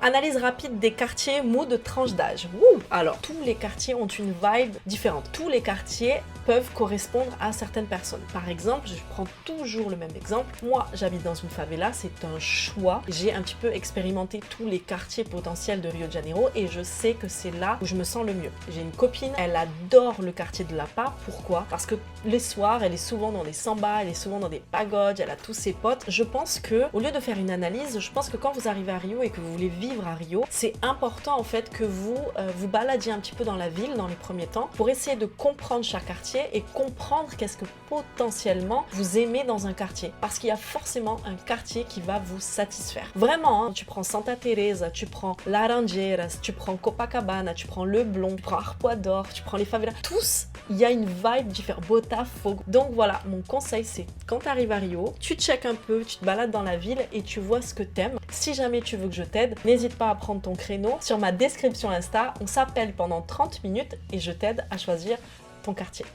Analyse rapide des quartiers, mood, tranche d'âge. Wouh! Alors, tous les quartiers ont une vibe différente. Tous les quartiers peuvent correspondre à certaines personnes. Par exemple, je prends toujours le même exemple. Moi, j'habite dans une favela, c'est un choix. J'ai un petit peu expérimenté tous les quartiers potentiels de Rio de Janeiro et je sais que c'est là où je me sens le mieux. J'ai une copine, elle adore le quartier de Lapa. Pourquoi? Parce que les soirs, elle est souvent dans des sambas, elle est souvent dans des pagodes, elle a tous ses potes. Je pense que, au lieu de faire une analyse, je pense que quand vous arrivez à Rio et que vous voulez vivre à Rio, c'est important en fait que vous vous baladiez un petit peu dans la ville dans les premiers temps pour essayer de comprendre chaque quartier et comprendre qu'est-ce que potentiellement vous aimez dans un quartier. Parce qu'il y a forcément un quartier qui va vous satisfaire. Vraiment, hein, tu prends Santa Teresa, tu prends Laranjeiras, tu prends Copacabana, tu prends Leblon, tu prends Arpoador, tu prends les favelas. Tous, il y a une vibe différente. Botafogo. Donc voilà, mon conseil c'est quand tu arrives à Rio, tu checkes un peu, tu te balades dans la ville et tu vois ce que t'aimes. Si jamais tu veux que je t'aide, n'hésite pas à prendre ton créneau. Sur ma description Insta, on s'appelle pendant 30 minutes et je t'aide à choisir ton quartier.